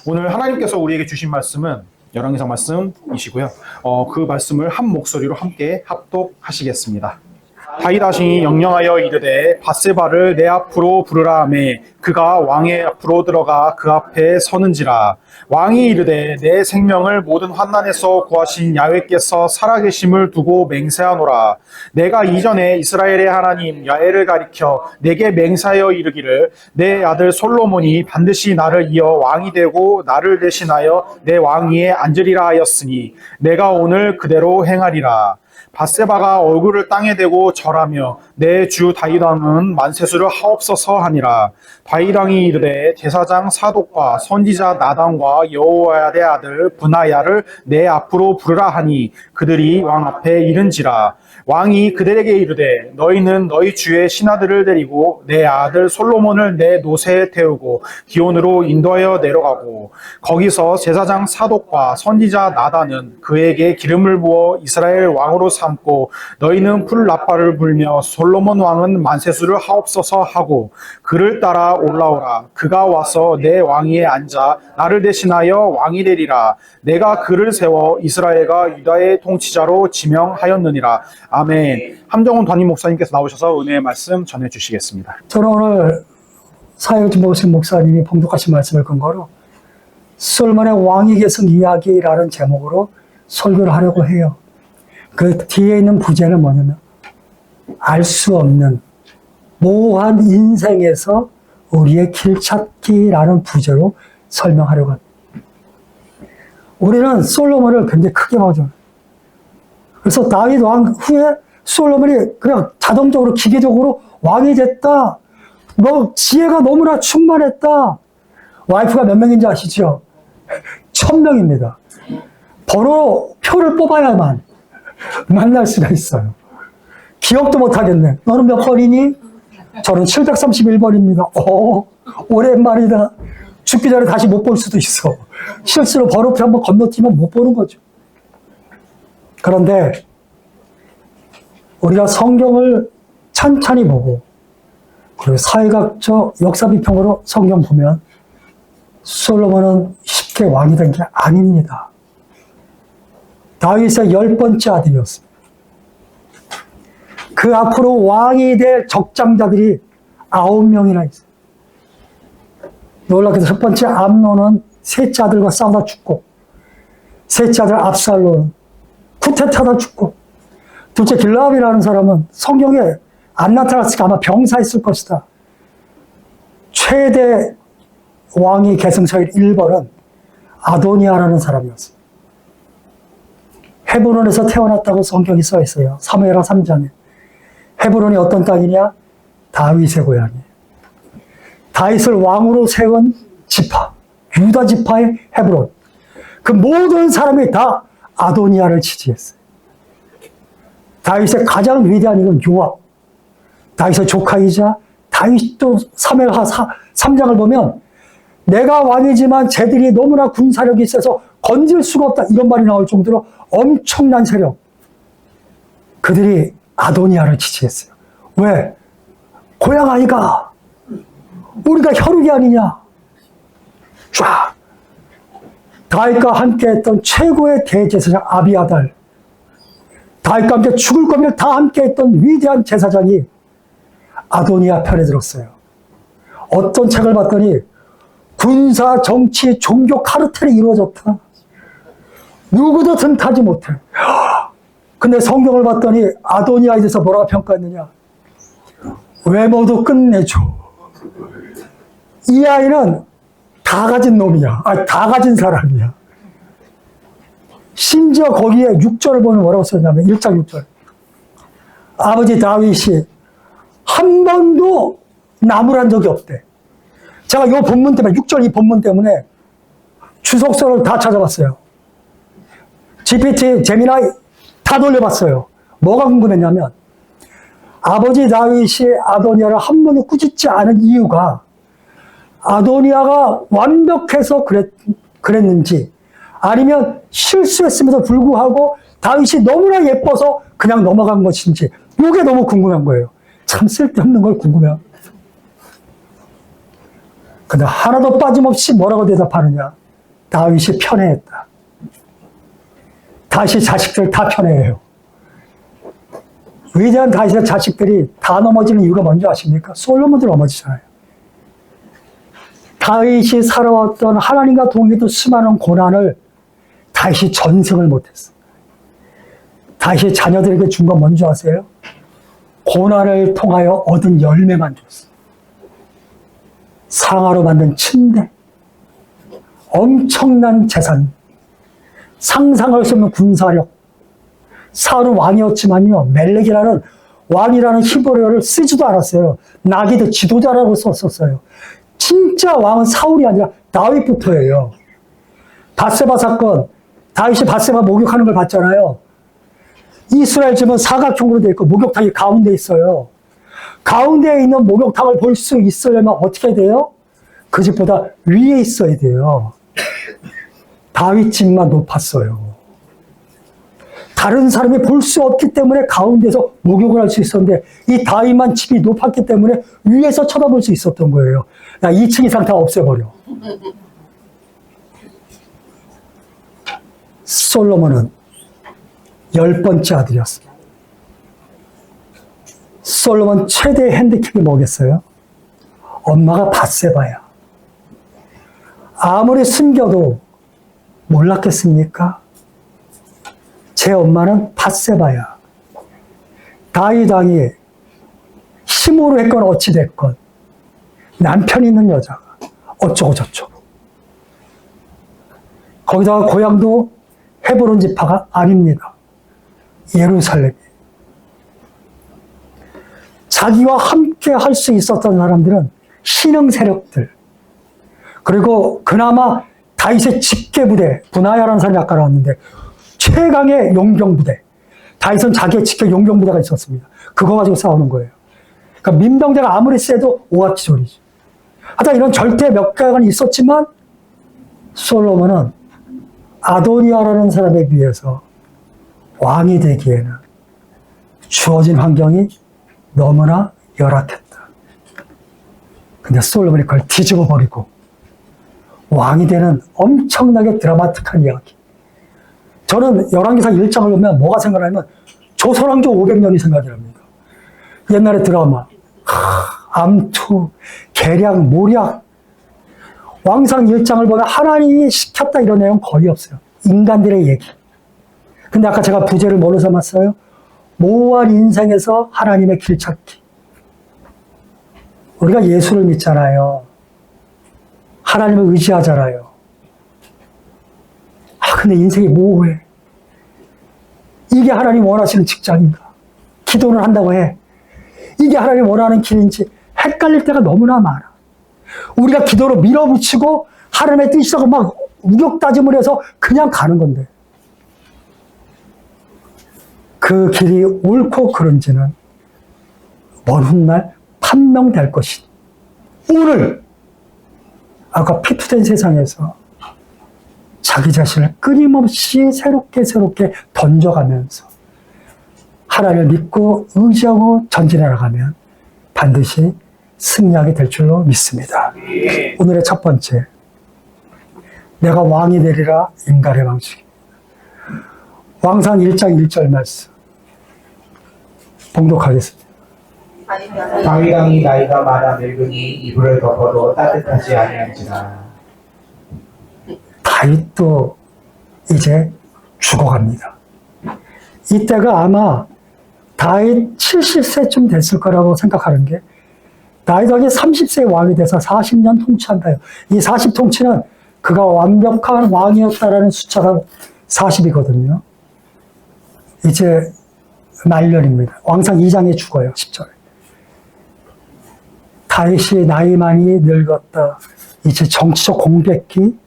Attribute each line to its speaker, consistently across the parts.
Speaker 1: 오늘 하나님께서 우리에게 주신 말씀은 열왕기상 말씀이시고요. 그 말씀을 한 목소리로 함께 합독하시겠습니다. 다윗이 명령하여 이르되 밧세바를 내 앞으로 부르라 하매 그가 왕의 앞으로 들어가 그 앞에 서는지라. 왕이 이르되 내 생명을 모든 환난에서 구하신 야훼께서 살아계심을 두고 맹세하노라. 내가 이전에 이스라엘의 하나님 야훼를 가리켜 내게 맹세하여 이르기를 내 아들 솔로몬이 반드시 나를 이어 왕이 되고 나를 대신하여 내 왕위에 앉으리라 하였으니 내가 오늘 그대로 행하리라. 밧세바가 얼굴을 땅에 대고 절하며 내 주 다윗 왕은 만세수를 하옵소서 하니라. 다윗 왕이 이르되 제사장 사독과 선지자 나단과 여호야다의 아들 브나야를 내 앞으로 부르라 하니 그들이 왕 앞에 이른지라. 왕이 그들에게 이르되 너희는 너희 주의 신하들을 데리고 내 아들 솔로몬을 내 노새에 태우고 기온으로 인도하여 내려가고 거기서 제사장 사독과 선지자 나단은 그에게 기름을 부어 이스라엘 왕으로 삼고 너희는 풀 라빠를 불며 솔로몬 왕은 만세수를 하옵소서 하고 그를 따라 올라오라. 그가 와서 내 왕위에 앉아 나를 대신하여 왕이 되리라. 내가 그를 세워 이스라엘과 유다의 통치자로 지명하였느니라. 아멘. 함정훈 담임 목사님께서 나오셔서 은혜의 말씀 전해주시겠습니다.
Speaker 2: 저는 오늘 사역진보신 목사님이 봉독하신 말씀을 근거로 솔로몬의 왕위 계승 이야기라는 제목으로 설교를 하려고 해요. 그 뒤에 있는 부제는 뭐냐면 알 수 없는 모호한 인생에서 우리의 길 찾기라는 부제로 설명하려고 합니다. 우리는 솔로몬을 굉장히 크게 봐줘요. 그래서 다윗 왕 후에 솔로몬이 그냥 자동적으로 기계적으로 왕이 됐다. 뭐 지혜가 너무나 충만했다. 와이프가 몇 명인지 아시죠? 1000명입니다. 번호표를 뽑아야만 만날 수가 있어요. 기억도 못하겠네. 너는 몇 번이니? 저는 731번입니다. 오랜만이다. 죽기 전에 다시 못 볼 수도 있어. 실수로 번호표 한번 건너뛰면 못 보는 거죠. 그런데 우리가 성경을 찬찬히 보고 그리고 사회학적 역사 비평으로 성경 보면 솔로몬은 쉽게 왕이 된 게 아닙니다. 다윗의 10번째 아들이었습니다. 그 앞으로 왕이 될 적장자들이 9명이나 있어요. 놀랍게도 첫 번째 암논은 셋째 아들과 싸우다 죽고, 셋째 아들 압살롬은 쿠데타다 죽고, 둘째 길라압이라는 사람은 성경에 안 나타났으니까 아마 병사했을 것이다. 최대 왕이 계승서일 1번은 아도니아라는 사람이었어요. 헤브론에서 태어났다고 성경이 써 있어요. 사무엘하 3장에. 헤브론이 어떤 땅이냐? 다윗의 고향이에요. 다윗을 왕으로 세운 지파, 유다 지파의 헤브론. 그 모든 사람이 다 아도니아를 지지했어요. 다윗의 가장 위대한 이건 요압. 다윗의 조카이자 다윗도 사무엘하 3장을 보면 내가 왕이지만 쟤들이 너무나 군사력이 세서 건질 수가 없다. 이런 말이 나올 정도로 엄청난 세력. 그들이 아도니아를 지지했어요. 왜? 고향 아이가 우리가 혈육이 아니냐. 쫙. 다윗과 함께 했던 최고의 대제사장 아비아달. 다윗과 함께 죽을 고비를 다 함께 했던 위대한 제사장이 아도니아 편에 들었어요. 어떤 책을 봤더니 군사, 정치, 종교 카르텔이 이루어졌다. 누구도 틈타지 못해. 근데 성경을 봤더니 아도니아에 대해서 뭐라고 평가했느냐. 외모도 끝내줘. 이 아이는 다 가진 놈이야. 다 가진 사람이야. 심지어 거기에 6절을 보면 뭐라고 썼냐면 1장 6절. 아버지 다윗이 한 번도 나무란 적이 없대. 제가 이 본문 때문에 6절 이 본문 때문에 주석서를 다 찾아봤어요. GPT, 제미나이 다 돌려봤어요. 뭐가 궁금했냐면 아버지 다윗이 아도니아를 한 번도 꾸짖지 않은 이유가 아도니아가 완벽해서 그랬는지 아니면 실수했음에도 불구하고 다윗이 너무나 예뻐서 그냥 넘어간 것인지 이게 너무 궁금한 거예요. 참 쓸데없는 걸 궁금해요. 근데 하나도 빠짐없이 뭐라고 대답하느냐. 다윗이 편애했다. 다윗 자식들 다 편애해요. 위대한 다윗의 자식들이 다 넘어지는 이유가 뭔지 아십니까? 솔로몬도 넘어지잖아요. 다윗이 살아왔던 하나님과 동일했던 수많은 고난을 다윗이 전승을 못했어. 다윗이 자녀들에게 준 건 뭔지 아세요? 고난을 통하여 얻은 열매만 줬어. 상하로 만든 침대, 엄청난 재산, 상상할 수 없는 군사력. 사울은 왕이었지만요, 멜렉이라는 왕이라는 히브리어를 쓰지도 않았어요. 나기도 지도자라고 썼었어요. 진짜 왕은 사울이 아니라 다윗부터예요. 밧세바 사건, 다윗이 밧세바 목욕하는 걸 봤잖아요. 이스라엘 집은 사각형으로 되어 있고 목욕탕이 가운데 있어요. 가운데에 있는 목욕탕을 볼 수 있으려면 어떻게 돼요? 그 집보다 위에 있어야 돼요. 다윗 집만 높았어요. 다른 사람이 볼 수 없기 때문에 가운데서 목욕을 할 수 있었는데 이 다윗만 집이 높았기 때문에 위에서 쳐다볼 수 있었던 거예요. 야, 2층 이상 다 없애버려. 솔로몬은 10번째 아들이었습니다. 솔로몬 최대의 핸디캡이 뭐겠어요? 엄마가 밧세바야. 아무리 숨겨도 몰랐겠습니까? 제 엄마는 밧세바야. 다윗 왕이 힘으로 했건 어찌 됐건 남편 있는 여자가 어쩌고 저쩌고. 거기다가 고향도 헤브론 지파가 아닙니다. 예루살렘이. 자기와 함께 할 수 있었던 사람들은 신흥 세력들, 그리고 그나마 다윗의 직계부대, 분하야라는 사람이 아까 나왔는데 최강의 용병부대. 다윗은 자기의 직계 용병부대가 있었습니다. 그거 가지고 싸우는 거예요. 그러니까 민병대가 아무리 세도 오합지졸이죠. 하여튼 이런 절대 몇 가지는 있었지만 솔로몬은 아도니아라는 사람에 비해서 왕이 되기에는 주어진 환경이 너무나 열악했다. 근데 솔로몬이 그걸 뒤집어 버리고 왕이 되는 엄청나게 드라마틱한 이야기. 저는 열왕기상 1장을 보면 뭐가 생각나냐면 조선왕조 500년이 생각이 납니다. 옛날에 드라마, 암투, 계량, 모략. 왕상 1장을 보면 하나님이 시켰다 이런 내용 거의 없어요. 인간들의 얘기. 근데 아까 제가 부제를 뭘로 삼았어요? 모호한 인생에서 하나님의 길 찾기. 우리가 예수를 믿잖아요. 하나님을 의지하잖아요. 근데 인생이 모호해. 이게 하나님 원하시는 직장인가? 기도를 한다고 해. 이게 하나님 원하는 길인지 헷갈릴 때가 너무나 많아. 우리가 기도로 밀어붙이고 하나님의 뜻이라고 막 우격다짐을 해서 그냥 가는 건데 그 길이 옳고 그른지는 먼 훗날 판명될 것이다. 오늘 아까 피투된 세상에서 자기 자신을 끊임없이 새롭게 던져가면서 하나님을 믿고 의지하고 전진해 나가면 반드시 승리하게 될 줄로 믿습니다. 오늘의 첫 번째, 내가 왕이 되리라 인간의 방식. 왕상 1장 1절 말씀 봉독하겠습니다.
Speaker 3: 다윗 왕이 나이가 많아 늙으니 이불을 덮어도 따뜻하지 아니한지라.
Speaker 2: 다윗도 이제 죽어갑니다. 이때가 아마 다윗 70세쯤 됐을 거라고 생각하는 게 다윗 왕이 30세 왕이 돼서 40년 통치한다요. 이 40 통치는 그가 완벽한 왕이었다라는 숫자가 40이거든요. 이제 말년입니다. 왕상 2장에 죽어요. 10절에. 다윗이 나이 많이 늙었다. 이제 정치적 공백기,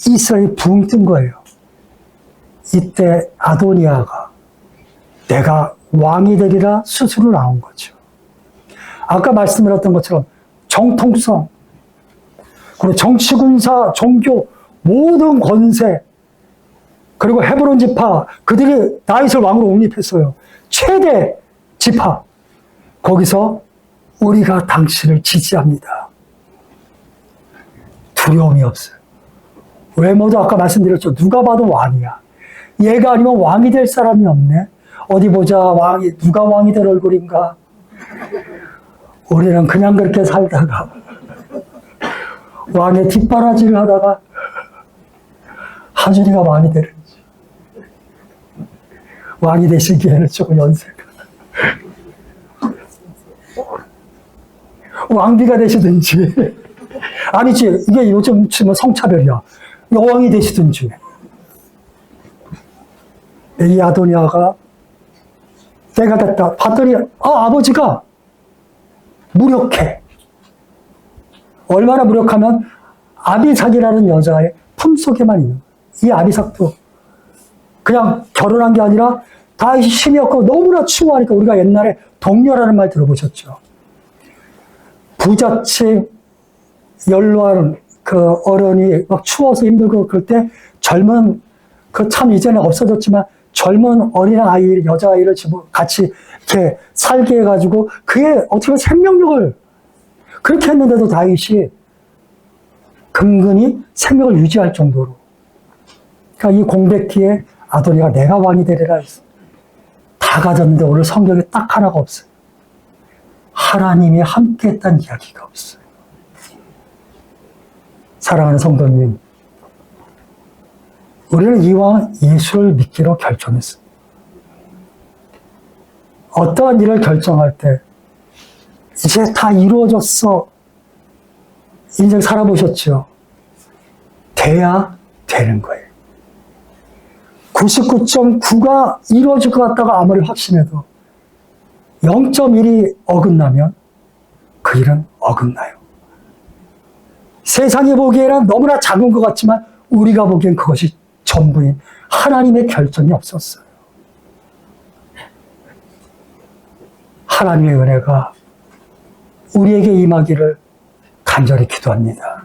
Speaker 2: 이스라엘이 붕 뜬 거예요. 이때 아도니아가 내가 왕이 되리라 스스로 나온 거죠. 아까 말씀드렸던 것처럼 정통성, 그리고 정치, 군사, 종교, 모든 권세, 그리고 헤브론 지파, 그들이 다윗을 왕으로 옹립했어요. 최대 지파. 거기서 우리가 당신을 지지합니다. 두려움이 없어요. 외모도 아까 말씀드렸죠. 누가 봐도 왕이야. 얘가 아니면 왕이 될 사람이 없네. 어디 보자. 누가 왕이 될 얼굴인가? 우리는 그냥 그렇게 살다가 왕의 뒷바라지를 하다가 하준이가 왕이 되는지, 왕이 되시기에는 조금 연세가, 왕비가 되시든지, 아니지, 이게 요즘 지금 성차별이야. 여왕이 되시든지. 이 아도니아가 때가 됐다. 봤더니, 아버지가 무력해. 얼마나 무력하면 아비삭이라는 여자의 품속에만 있는. 이 아비삭도 그냥 결혼한 게 아니라 다윗이 힘이 없고 너무나 추워하니까, 우리가 옛날에 동료라는 말 들어보셨죠? 부잣집 연로한 그 어른이 막 추워서 힘들고 그럴 때 젊은, 그 참 이제는 없어졌지만 젊은 어린아이, 여자아이를 같이 이렇게 살게 해가지고 그의 어떻게 보면 생명력을 그렇게 했는데도 다윗이 근근히 생명을 유지할 정도로. 그러니까 이 공백기에 아도니가 내가 왕이 되리라 했어. 다 가졌는데 오늘 성경에 딱 하나가 없어요. 하나님이 함께 했다는 이야기가 없어요. 사랑하는 성도님, 우리는 이왕 예수를 믿기로 결정했습니다. 어떠한 일을 결정할 때 이제 다 이루어졌어. 인생 살아보셨죠? 돼야 되는 거예요. 99.9가 이루어질 것 같다가 아무리 확신해도 0.1이 어긋나면 그 일은 어긋나요. 세상이 보기에는 너무나 작은 것 같지만 우리가 보기엔 그것이 전부인 하나님의 결정이 없었어요. 하나님의 은혜가 우리에게 임하기를 간절히 기도합니다.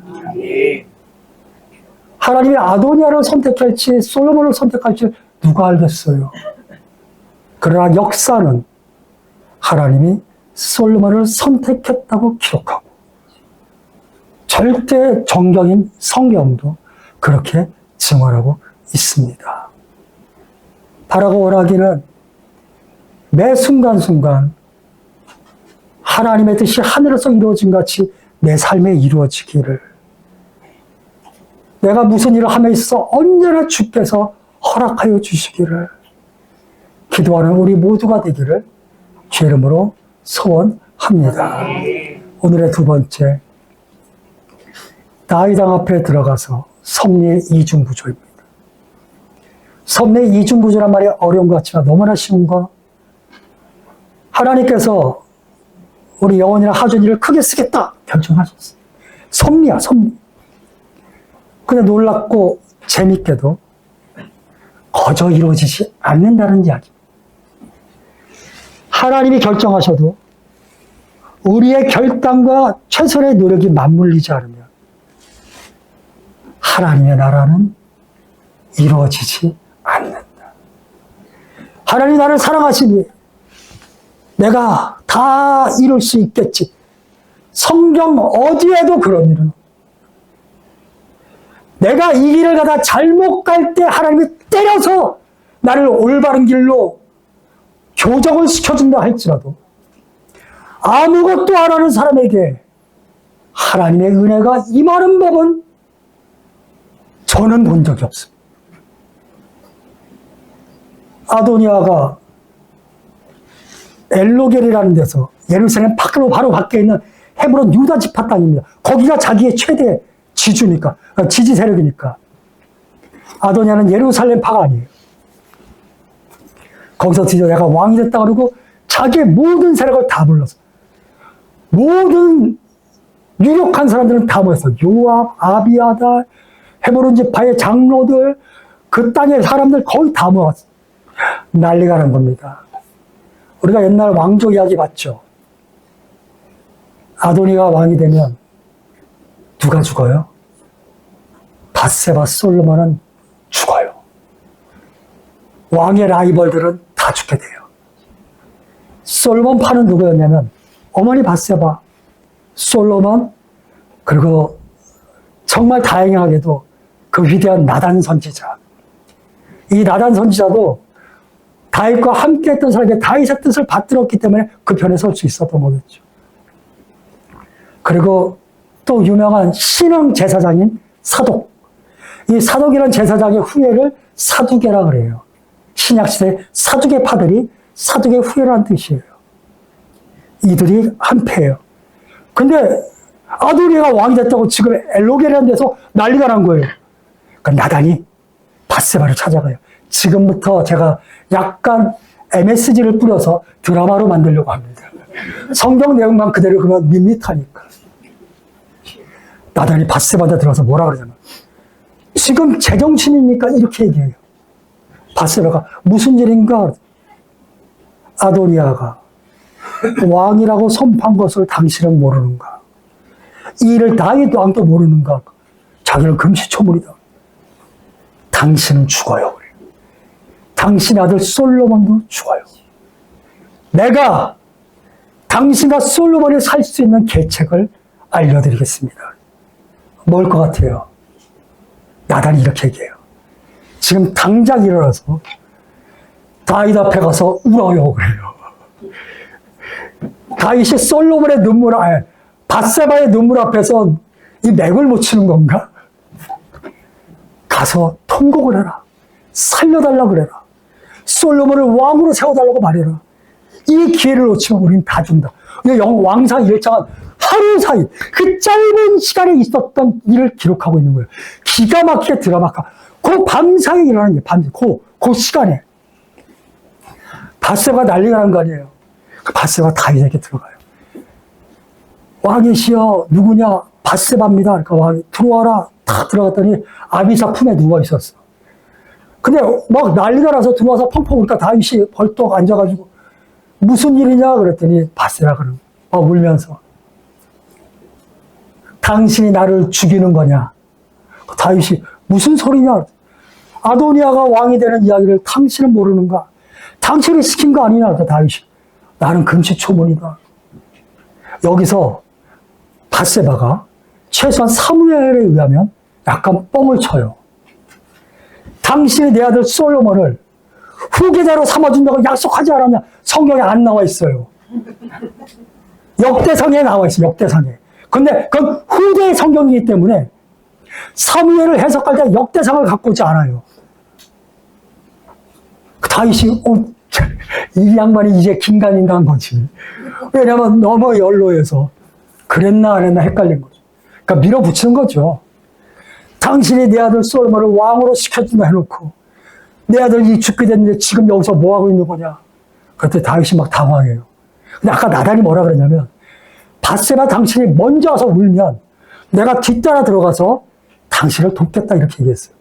Speaker 2: 하나님이 아도니아를 선택할지 솔로몬을 선택할지 누가 알겠어요. 그러나 역사는 하나님이 솔로몬을 선택했다고 기록하고, 절대 정경인 성경도 그렇게 증언하고 있습니다. 바라고 원하기는 매 순간순간 하나님의 뜻이 하늘에서 이루어진 같이 내 삶에 이루어지기를, 내가 무슨 일을 함에 있어 언제나 주께서 허락하여 주시기를 기도하는 우리 모두가 되기를 주의 이름으로 소원합니다. 오늘의 두 번째, 다윗왕 앞에 들어가서 섭리의 이중구조입니다. 섭리의 이중구조란 말이 어려운 것 같지만 너무나 쉬운 거. 하나님께서 우리 영혼이나 하준이를 크게 쓰겠다 결정하셨어요. 섭리야, 섭리. 근데 놀랍고 재밌게도 거저 이루어지지 않는다는 이야기. 하나님이 결정하셔도 우리의 결단과 최선의 노력이 맞물리지 않으면 하나님의 나라는 이루어지지 않는다. 하나님이 나를 사랑하시니 내가 다 이룰 수 있겠지. 성경 어디에도 그런 일은 없어요. 내가 이 길을 가다 잘못 갈 때 하나님이 때려서 나를 올바른 길로 교정을 시켜준다 할지라도 아무것도 안 하는 사람에게 하나님의 은혜가 임하는 법은 저는 본 적이 없습니다. 아도니아가 엘로겔이라는 데서 예루살렘 밖으로 바로 밖에 있는 헤브론 유다 지파 땅입니다. 거기가 자기의 최대 지주니까, 지지 세력이니까. 아도니아는 예루살렘파가 아니에요. 거기서 드디어 내가 왕이 됐다 그러고 자기의 모든 세력을 다 불러서 모든 유력한 사람들은 다 모였어. 요압, 아비아달, 헤브론 지파의 장로들, 그 땅의 사람들 거의 다 모았어. 난리가 난 겁니다. 우리가 옛날 왕조 이야기 봤죠. 아도니가 왕이 되면 누가 죽어요? 밧세바, 솔로몬은 죽어요. 왕의 라이벌들은 다 죽게 돼요. 솔로몬 파는 누구였냐면 어머니 밧세바, 솔로몬, 그리고 정말 다행하게도 그 위대한 나단 선지자. 이 나단 선지자도 다윗과 함께 했던 사람이 다윗의 뜻을 받들었기 때문에 그 편에 설 수 있었던 거겠죠. 그리고 또 유명한 신앙 제사장인 사독. 이 사독이라는 제사장의 후예를 사두개라 그래요. 신약시대 사두개 파들이 사두개 후예라는 뜻이에요. 이들이 한패예요. 근데 아도니아가 왕이 됐다고 지금 엘로게라는 데서 난리가 난 거예요. 그러니까 나단이 밧세바를 찾아가요. 지금부터 제가 약간 MSG를 뿌려서 드라마로 만들려고 합니다. 성경 내용만 그대로 그러면 밋밋하니까. 나단이 밧세바한테 들어서 뭐라 그러냐면 지금 제정신입니까? 이렇게 얘기해요. 밧세바가 무슨 일인가? 아도니아가 왕이라고 선포한 것을 당신은 모르는가? 이 일을 다윗 왕도 모르는가? 자기는 금시초문이다. 당신은 죽어요. 당신의 아들 솔로몬도 죽어요. 내가 당신과 솔로몬이 살 수 있는 계책을 알려드리겠습니다. 뭘 것 같아요? 나단이 이렇게 얘기해요. 지금 당장 일어나서 다윗 앞에 가서 울어요. 그래요. 다윗이 솔로몬의 눈물, 밧세바의 눈물 앞에서 이 맥을 못 치는 건가? 가서 통곡을 해라. 살려달라고 그래라. 솔로몬을 왕으로 세워달라고 말해라. 이 기회를 놓치면 우리는 다 준다. 왕상 1장은 하루 사이 그 짧은 시간에 있었던 일을 기록하고 있는 거예요. 기가 막히게 드라마가 그 밤사이에 일어나는 게 밤, 그 시간에 밧세바가 난리가 난 거 아니에요. 그 밧세바가 다윗에게 들어가요. 왕이시여 누구냐? 밧세바입니다. 그러니까 왕이 들어와라. 다 들어갔더니 아비사 품에 누워 있었어. 근데 막 난리가 나서 들어와서 펑펑 우니까 다윗이 벌떡 앉아가지고 무슨 일이냐 그랬더니 밧세바가 그러는 거야. 울면서 당신이 나를 죽이는 거냐? 다윗이 무슨 소리냐? 아도니아가 왕이 되는 이야기를 당신은 모르는가? 당신이 시킨 거 아니냐? 다윗이 나는 금시초문이다. 여기서 밧세바가 최소한 사무엘에 의하면 약간 뻥을 쳐요. 당신이 내 아들 솔로몬을 후계자로 삼아준다고 약속하지 않았냐? 성경에 안 나와 있어요. 역대상에 나와 있어요. 역대상에. 근데 그건 후대의 성경이기 때문에 사무엘을 해석할 때 역대상을 갖고 오지 않아요. 다윗이 이 양반이 이제 긴가민가 한 거지. 왜냐면 너무 연로해서 그랬나 안 했나 헷갈린 거죠. 그러니까 밀어붙이는 거죠. 당신이 내 아들 솔로몬을 왕으로 시켜준다 해놓고 내 아들이 죽게 됐는데 지금 여기서 뭐하고 있는 거냐. 그때 다윗이 막 당황해요. 근데 아까 나단이 뭐라 그러냐면 밧세바 당신이 먼저 와서 울면 내가 뒤따라 들어가서 당신을 돕겠다 이렇게 얘기했어요.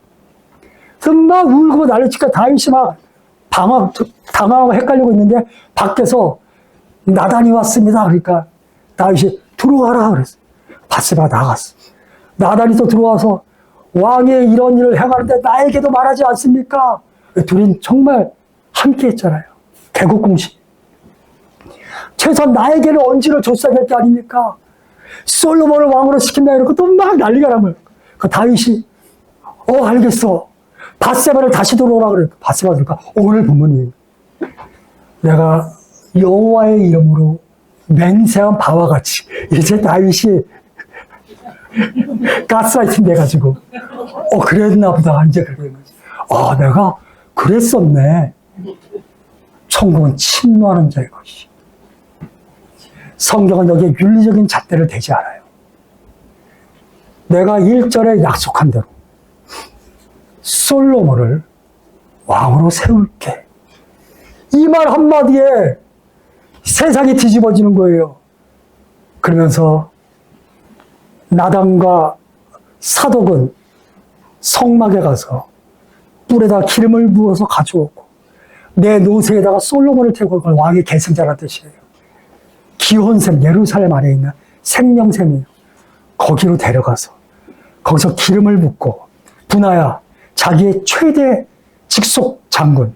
Speaker 2: 그래서 막 울고 난리치니까 다윗이 막 당황하고 헷갈리고 있는데 밖에서 나단이 왔습니다. 그러니까 다윗이 들어와라 그랬어요. 밧세바가 나갔어. 나단이 또 들어와서 왕이 이런 일을 행하는데 나에게도 말하지 않습니까? 둘이 정말 함께 했잖아요. 개국공신. 최소한 나에게는 언지를 줬어야 될 게 아닙니까? 솔로몬을 왕으로 시킨다 이러고 또 막 난리가 나면 그 다윗이 알겠어. 밧세바를 다시 들어오라 그래. 밧세바가 그러니까 오늘 본문이 내가 여호와의 이름으로 맹세한 바와 같이 이제 다윗이 가스라이팅 돼가지고 그랬나 보다 이제 그렇게 된 거지. 내가 그랬었네. 천국은 침노하는 자의 것이. 성경은 여기에 윤리적인 잣대를 대지 않아요. 내가 1절에 약속한 대로 솔로몬을 왕으로 세울게. 이 말 한마디에 세상이 뒤집어지는 거예요. 그러면서 나단과 사독은 성막에 가서 뿔에다 기름을 부어서 가져오고 내 노새에다가 솔로몬을 태우고 그걸 왕의 계승자라는 뜻이에요. 기혼샘, 예루살렘 안에 있는 생명샘이에요. 거기로 데려가서 거기서 기름을 붓고 분하야 자기의 최대 직속 장군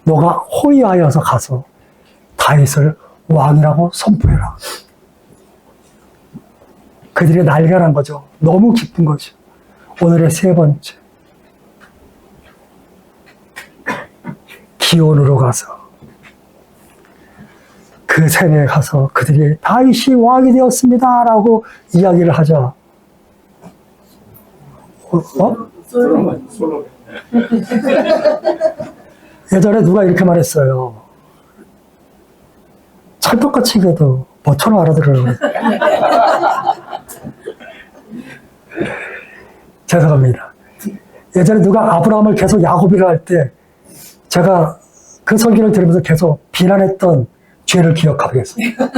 Speaker 2: 너가 호위하여서 가서 다윗을 왕이라고 선포해라. 그들이 난리가 난 거죠. 너무 기쁜 거죠. 오늘의 세 번째 기온으로 가서 그 세대에 가서 그들이 다윗이 왕이 되었습니다라고 이야기를 하자. 예전에 누가 이렇게 말했어요. 찰떡같이 해도 뭐처럼 알아들어요. 죄송합니다. 예전에 누가 아브라함을 계속 야곱이라 할 때 제가 그 설교를 들으면서 계속 비난했던 죄를 기억하겠습니다.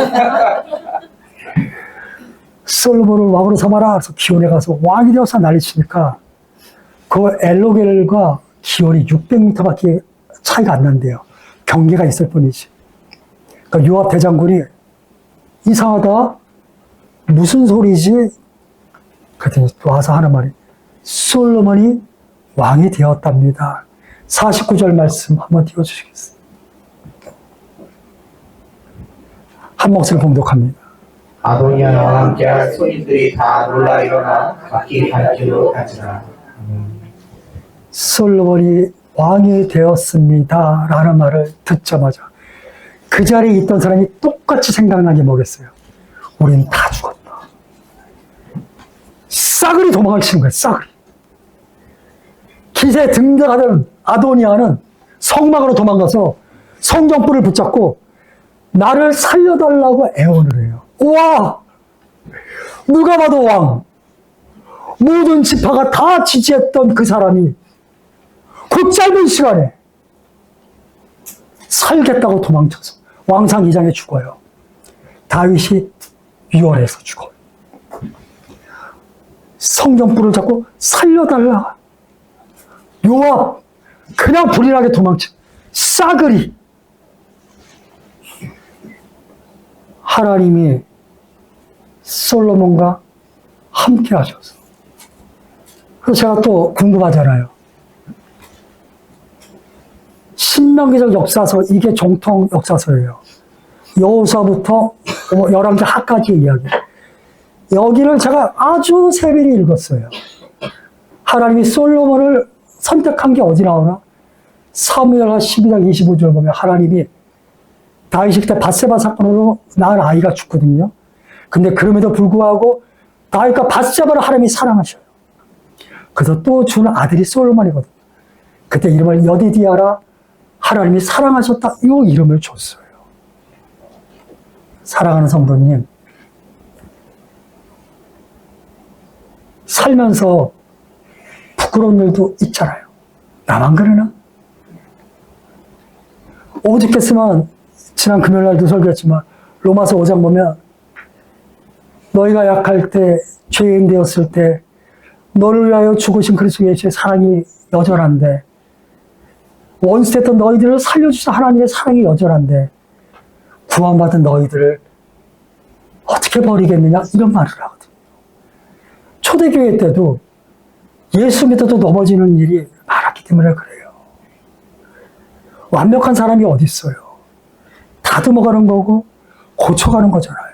Speaker 2: 솔로몬을 왕으로 삼아라. 그래서 기온에 가서 왕이 되어서 난리치니까 그 엘로겔과 기온이 600m밖에 차이가 안 난대요. 경계가 있을 뿐이지. 그러니까 요압 대장군이 이상하다. 무슨 소리지? 그랬더니 와서 하는 말이 솔로몬이 왕이 되었답니다. 49절 말씀 한번 띄워주시겠어요? 한 목소리 봉독합니다.
Speaker 3: 아도니아와 함께한 손님들이 다 놀라 일어나 각기 갈 길로 가지라.
Speaker 2: 솔로몬이 왕이 되었습니다. 라는 말을 듣자마자 그 자리에 있던 사람이 똑같이 생각난 게 뭐겠어요? 우린 다 죽었다. 싸그리 도망을 치는 거예요. 싸그리. 기세에 등장하던 아도니아는 성막으로 도망가서 성경불을 붙잡고 나를 살려달라고 애원을 해요. 우와! 누가 봐도 왕. 모든 지파가 다 지지했던 그 사람이 그 짧은 시간에 살겠다고 도망쳐서 왕상 2장에 죽어요. 다윗이 위원해서 죽어요. 성경불을 잡고 살려달라. 요압 그냥 불이나게 도망쳐. 싸그리. 하나님이 솔로몬과 함께 하셔서. 그래서 제가 또 궁금하잖아요. 신명기적 역사서, 이게 정통 역사서예요. 여호수아부터 열왕기 하까지 이야기. 여기를 제가 아주 세밀히 읽었어요. 하나님이 솔로몬을 선택한 게 어디 나오나? 사무엘하 12장 25절 보면 하나님이 다윗이 그때 밧세바 사건으로 낳은 아이가 죽거든요. 근데 그럼에도 불구하고 다윗과 밧세바를 하나님이 사랑하셔요. 그래서 또 주는 아들이 솔로몬이거든요. 그때 이름을 여디디아라, 하나님이 사랑하셨다, 이 이름을 줬어요. 사랑하는 성도님, 살면서 부끄러운 일도 있잖아요. 나만 그러나? 오죽했으면 지난 금요일날도 설교했지만 로마서 5장 보면 너희가 약할 때, 죄인 되었을 때 너를 위하여 죽으신 그리스도 예수의 사랑이 여전한데, 원수됐던 너희들을 살려주신 하나님의 사랑이 여전한데 구원받은 너희들을 어떻게 버리겠느냐, 이런 말을 하거든요. 초대교회 때도 예수 믿어도 넘어지는 일이 많았기 때문에 그래요. 완벽한 사람이 어디 있어요? 다듬어가는 거고 고쳐가는 거잖아요.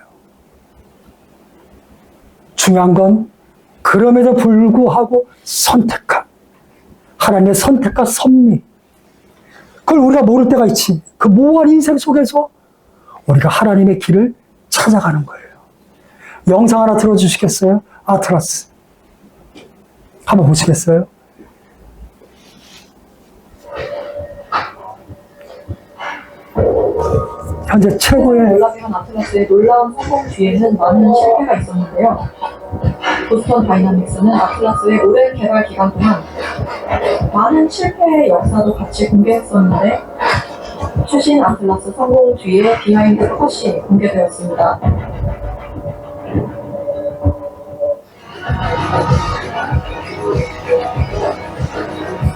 Speaker 2: 중요한 건 그럼에도 불구하고 선택한 하나님의 선택과 섭리, 그걸 우리가 모를 때가 있지. 그 모호한 인생 속에서 우리가 하나님의 길을 찾아가는 거예요. 영상 하나 틀어주시겠어요? 아틀라스 한번 보시겠어요? 현재 최고의
Speaker 4: 연락한 아틀라스의 놀라운 성공 뒤에는 많은 실패가 있었는데요. 보스턴 다이나믹스는 아틀라스의 오랜 개발 기간 동안 많은 실패의 역사도 같이 공개했었는데, 최신 아틀라스 성공 뒤에 비하인드 컷이 공개되었습니다.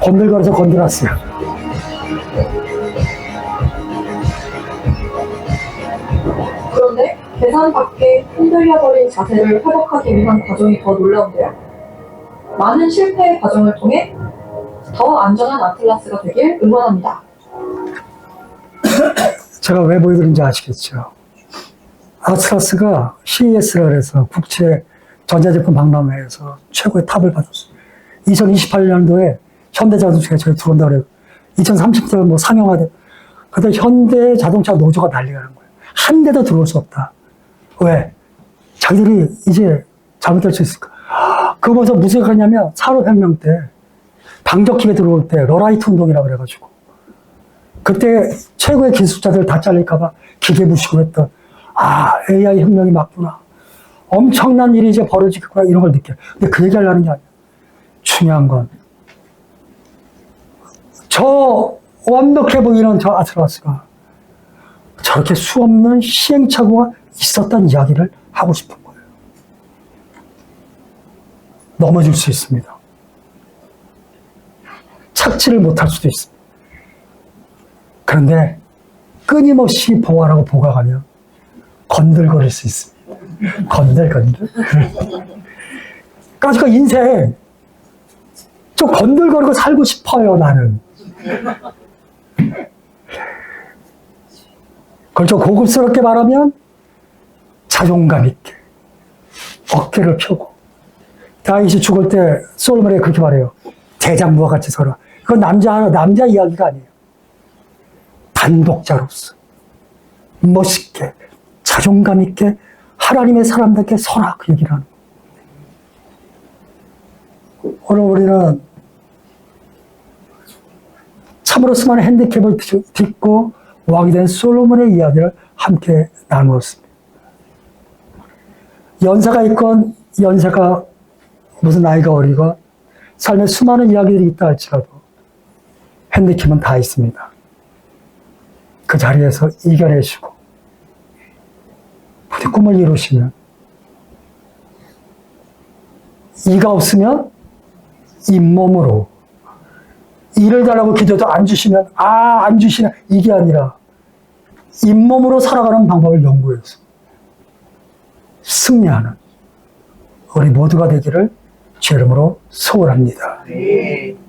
Speaker 2: 건들거려서 건드렸어요.
Speaker 4: 그런데 계산 밖에 흔들려버린 자세를 회복하기 위한 과정이 더 놀라운데요. 많은 실패의 과정을 통해 더 안전한 아틀라스가 되길 응원합니다.
Speaker 2: 제가 왜 보여드린지 아시겠죠? 아틀라스가 CES라 해서 국제 전자제품 박람회에서 최고의 탑을 받았어요. 2028년도에 현대자동차가 저희 들어온다고 그래요. 2030년 뭐 상용화돼. 그때 현대 자동차 노조가 난리가 난 거예요. 한 대도 들어올 수 없다. 왜? 자기들이 이제 잘못될 수 있을까? 그거 보면서 무슨 생각했냐면 산업혁명 때 방적기계 들어올 때 러라이트 운동이라고 그래가지고 그때 최고의 기술자들 다 잘릴까봐 기계 무시고 했던 AI 혁명이 맞구나. 엄청난 일이 이제 벌어지겠구나 이런 걸 느껴요. 근데 그 얘기 하려는 게 아니야. 중요한 건 저 완벽해 보이는 저 아틀라스가 저렇게 수없는 시행착오가 있었던 이야기를 하고 싶은 거예요. 넘어질 수 있습니다. 착지를 못할 수도 있습니다. 그런데 끊임없이 보완하고 보강하면 건들거릴 수 있습니다. 건들건들. 그러니까 인생 좀 건들거리고 살고 싶어요, 나는. 그걸 좀 고급스럽게 말하면 자존감 있게 어깨를 펴고. 다윗이 죽을 때 솔로몬이 그렇게 말해요. 대장부와 같이 서라. 그건 남자 이야기가 아니에요. 단독자로서 멋있게 자존감 있게 하나님의 사람답게 서라 그 얘기를 하는 거예요. 오늘 우리는 참으로 수많은 핸디캡을 딛고 왕이 된 솔로몬의 이야기를 함께 나누었습니다. 연세가 있건 연세가 무슨 나이가 어리건 삶에 수많은 이야기들이 있다 할지라도 핸디캡은 다 있습니다. 그 자리에서 이겨내시고 부디 꿈을 이루시면 이가 없으면 잇몸으로 일을 달라고 기도도 안 주시면 안 주시나 이게 아니라 잇몸으로 살아가는 방법을 연구해서 승리하는 우리 모두가 되기를 주 이름으로 소원합니다.